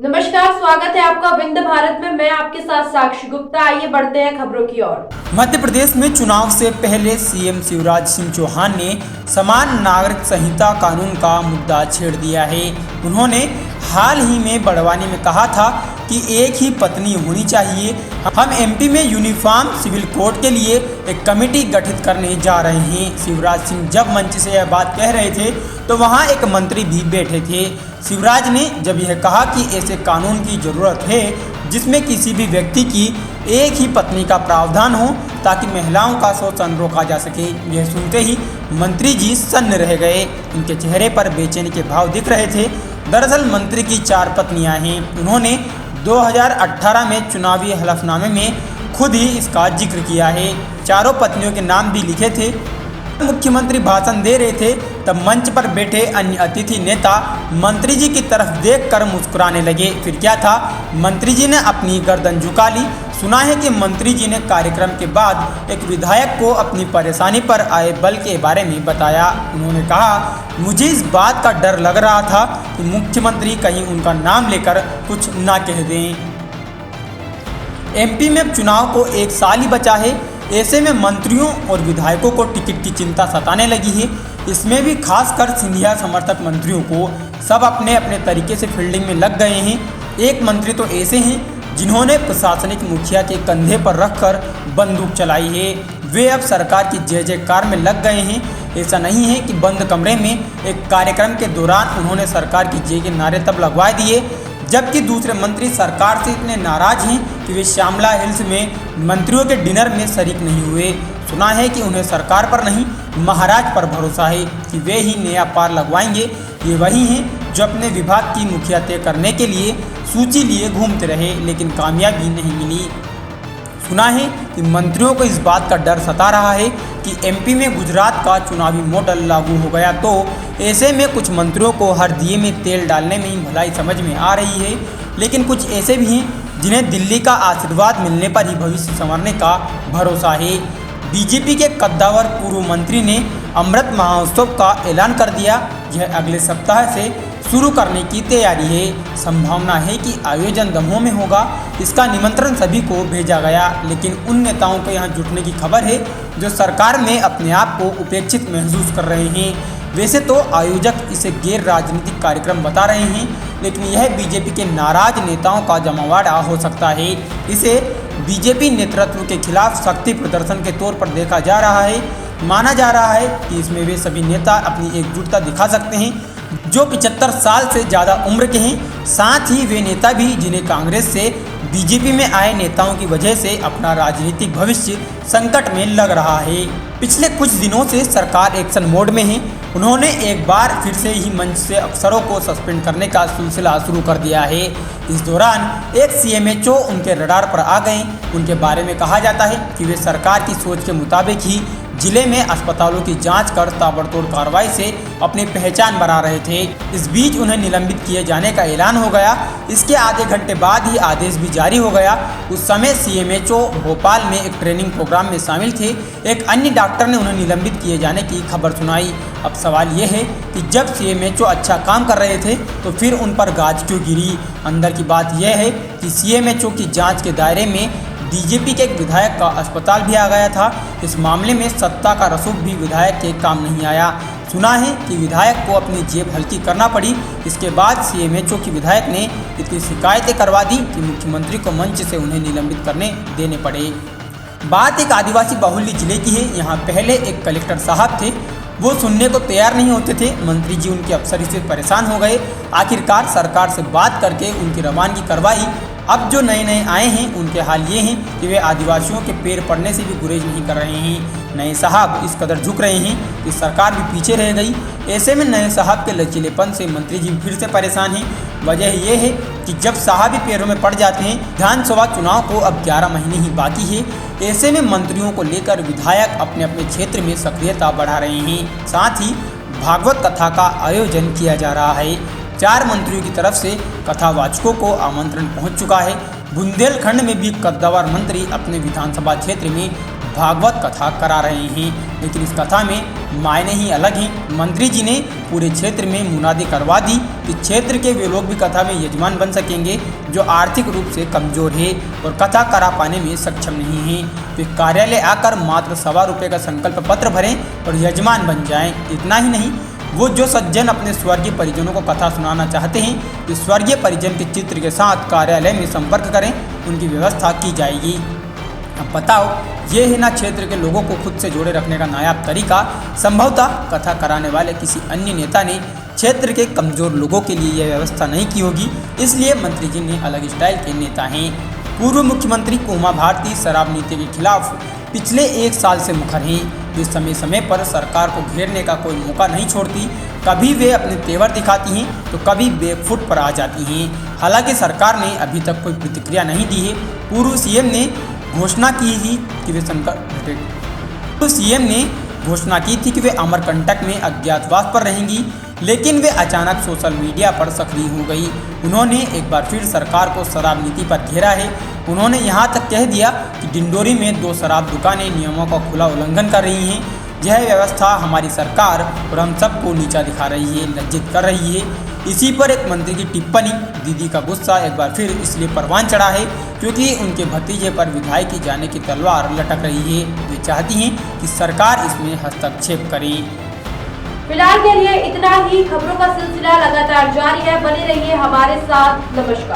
नमस्कार, स्वागत है आपका विंध्य भारत में। मैं आपके साथ साक्षी गुप्ता। आइए बढ़ते हैं खबरों की ओर। मध्य प्रदेश में चुनाव से पहले सीएम शिवराज सिंह चौहान ने समान नागरिक संहिता कानून का मुद्दा छेड़ दिया है। उन्होंने हाल ही में बड़वानी में कहा था कि एक ही पत्नी होनी चाहिए। हम एमपी में यूनिफॉर्म सिविल कोड के लिए एक कमेटी गठित करने जा रहे हैं। शिवराज सिंह जब मंच से यह बात कह रहे थे तो वहां एक मंत्री भी बैठे थे। शिवराज ने जब यह कहा कि ऐसे कानून की ज़रूरत है जिसमें किसी भी व्यक्ति की एक ही पत्नी का प्रावधान हो ताकि महिलाओं का शोषण रोका जा सके। यह सुनते ही मंत्री जी सन्न रह गए। उनके चेहरे पर बेचैनी के भाव दिख रहे थे। दरअसल मंत्री की 4 पत्नियां हैं। उन्होंने 2018 में चुनावी हलफनामे में खुद ही इसका जिक्र किया है। चारों पत्नियों के नाम भी लिखे थे। मुख्यमंत्री भाषण दे रहे थे तब मंच पर बैठे अन्य अतिथि नेता मंत्री जी की तरफ देखकर मुस्कुराने लगे। फिर क्या था, मंत्री जी ने अपनी गर्दन झुका ली। सुना है कि मंत्री जी ने कार्यक्रम के बाद एक विधायक को अपनी परेशानी पर आए बल के बारे में बताया। उन्होंने कहा, मुझे इस बात का डर लग रहा था कि मुख्यमंत्री कहीं उनका नाम लेकर कुछ ना कह दें। एमपी में चुनाव को 1 साल ही बचा है। ऐसे में मंत्रियों और विधायकों को टिकट की चिंता सताने लगी है। इसमें भी खासकर सिंधिया समर्थक मंत्रियों को सब अपने अपने तरीके से फील्डिंग में लग गए हैं। एक मंत्री तो ऐसे हैं जिन्होंने प्रशासनिक मुखिया के कंधे पर रखकर बंदूक चलाई है। वे अब सरकार की जय जयकार में लग गए हैं। ऐसा नहीं है कि बंद कमरे में एक कार्यक्रम के दौरान उन्होंने सरकार की जय के नारे तब लगवा दिए, जबकि दूसरे मंत्री सरकार से इतने नाराज हैं कि वे श्यामला हिल्स में मंत्रियों के डिनर में शरीक नहीं हुए। सुना है कि उन्हें सरकार पर नहीं महाराज पर भरोसा है कि वे ही नया पार लगवाएंगे। ये वही हैं जो अपने विभाग की मुखिया तय करने के लिए सूची लिए घूमते रहे लेकिन कामयाबी नहीं मिली। सुना है कि मंत्रियों को इस बात का डर सता रहा है कि एमपी में गुजरात का चुनावी मॉडल लागू हो गया तो ऐसे में कुछ मंत्रियों को हर दिए में तेल डालने में ही भलाई समझ में आ रही है। लेकिन कुछ ऐसे भी हैं जिन्हें दिल्ली का आशीर्वाद मिलने पर ही भविष्य संवरने का भरोसा है। बीजेपी के कद्दावर पूर्व मंत्री ने अमृत महोत्सव का ऐलान कर दिया। यह अगले सप्ताह से शुरू करने की तैयारी है। संभावना है कि आयोजन दमोह में होगा। इसका निमंत्रण सभी को भेजा गया, लेकिन उन नेताओं को यहाँ जुटने की खबर है जो सरकार में अपने आप को उपेक्षित महसूस कर रहे हैं। वैसे तो आयोजक इसे गैर राजनीतिक कार्यक्रम बता रहे हैं, लेकिन यह बीजेपी के नाराज नेताओं का जमावड़ा हो सकता है। इसे बीजेपी नेतृत्व के खिलाफ शक्ति प्रदर्शन के तौर पर देखा जा रहा है। माना जा रहा है कि इसमें वे सभी नेता अपनी एकजुटता दिखा सकते हैं जो 75 साल से ज़्यादा उम्र के हैं। साथ ही वे नेता भी जिन्हें कांग्रेस से बीजेपी में आए नेताओं की वजह से अपना राजनीतिक भविष्य संकट में लग रहा है। पिछले कुछ दिनों से सरकार एक्शन मोड में है। उन्होंने एक बार फिर से ही मंच से अफसरों को सस्पेंड करने का सिलसिला शुरू कर दिया है। इस दौरान एक सीएमएचओ उनके रडार पर आ गए। उनके बारे में कहा जाता है कि वे सरकार की सोच के मुताबिक ही जिले में अस्पतालों की जांच कर ताबड़तोड़ कार्रवाई से अपनी पहचान बना रहे थे। इस बीच उन्हें निलंबित किए जाने का ऐलान हो गया। इसके आधे घंटे बाद ही आदेश भी जारी हो गया। उस समय सीएमएचओ भोपाल में एक ट्रेनिंग प्रोग्राम में शामिल थे। एक अन्य डॉक्टर ने उन्हें निलंबित किए जाने की खबर सुनाई। अब सवाल ये है कि जब सीएमएचओ अच्छा काम कर रहे थे तो फिर उन पर गाज क्यों गिरी। अंदर की बात यह है कि सीएमएचओ की जाँच के दायरे में बीजेपी के एक विधायक का अस्पताल भी आ गया था। इस मामले में सत्ता का रसूख भी विधायक के काम नहीं आया। सुना है कि विधायक को अपनी जेब हल्की करना पड़ी। इसके बाद सीएमएचओ की विधायक ने इतनी शिकायतें करवा दी कि मुख्यमंत्री को मंच से उन्हें निलंबित करने देने पड़े। बात एक आदिवासी बाहुल्य जिले की है। यहाँ पहले एक कलेक्टर साहब थे, वो सुनने को तैयार नहीं होते थे। मंत्री जी उनके अफसरी से परेशान हो गए। आखिरकार सरकार से बात करके उनकी रवानगी करवाई। अब जो नए नए आए हैं उनके हाल ये हैं कि वे आदिवासियों के पैर पड़ने से भी गुरेज नहीं कर रहे हैं। नए साहब इस कदर झुक रहे हैं कि सरकार भी पीछे रह गई। ऐसे में नए साहब के लचीलेपन से मंत्री जी फिर से परेशान हैं। वजह यह है कि जब साहब ही पैरों में पड़ जाते हैं। विधानसभा चुनाव को अब 11 महीने ही बाकी है। ऐसे में मंत्रियों को लेकर विधायक अपने अपने क्षेत्र में सक्रियता बढ़ा रहे हैं। साथ ही भागवत कथा का आयोजन किया जा रहा है। 4 मंत्रियों की तरफ से कथावाचकों को आमंत्रण पहुंच चुका है। बुंदेलखंड में भी कद्दावर मंत्री अपने विधानसभा क्षेत्र में भागवत कथा करा रहे हैं, लेकिन इस कथा में मायने ही अलग हैं। मंत्री जी ने पूरे क्षेत्र में मुनादी करवा दी कि क्षेत्र के वे लोग भी कथा में यजमान बन सकेंगे जो आर्थिक रूप से कमजोर है और कथा करा पाने में सक्षम नहीं है। वे कार्यालय आकर मात्र ₹1.25 का संकल्प पत्र भरें और यजमान बन जाएं। इतना ही नहीं, वो जो सज्जन अपने स्वर्गीय परिजनों को कथा सुनाना चाहते हैं, तो स्वर्गीय परिजन के चित्र के साथ कार्यालय में संपर्क करें, उनकी व्यवस्था की जाएगी। अब बताओ, ये है ना क्षेत्र के लोगों को खुद से जोड़े रखने का नायाब तरीका। संभवतः कथा कराने वाले किसी अन्य नेता ने क्षेत्र के कमजोर लोगों के लिए यह व्यवस्था नहीं की होगी, इसलिए मंत्री जी ने अलग स्टाइल के नेता हैं। पूर्व मुख्यमंत्री उमा भारती शराब नीति के खिलाफ पिछले 1 साल से मुखर हैं। वे समय समय पर सरकार को घेरने का कोई मौका नहीं छोड़ती। कभी वे अपने तेवर दिखाती हैं तो कभी बैकफुट पर आ जाती हैं। हालांकि सरकार ने अभी तक कोई प्रतिक्रिया नहीं दी है। पूर्व सीएम ने घोषणा की थी कि वे अमरकंटक में अज्ञातवास पर रहेंगी, लेकिन वे अचानक सोशल मीडिया पर सक्रिय हो गई। उन्होंने एक बार फिर सरकार को शराब नीति पर घेरा है। उन्होंने यहाँ तक कह दिया कि डिंडोरी में 2 शराब दुकानें नियमों का खुला उल्लंघन कर रही हैं। यह व्यवस्था हमारी सरकार और हम सबको नीचा दिखा रही है, लज्जित कर रही है। इसी पर एक मंत्री की टिप्पणी, दीदी का गुस्सा एक बार फिर इसलिए परवान चढ़ा है क्योंकि उनके भतीजे पर विधायकी जाने की तलवार लटक रही है। वे चाहती हैं कि सरकार इसमें हस्तक्षेप करे। फिलहाल के लिए इतना ही। खबरों का सिलसिला लगातार जारी है, बने रहिए हमारे साथ। नमस्कार।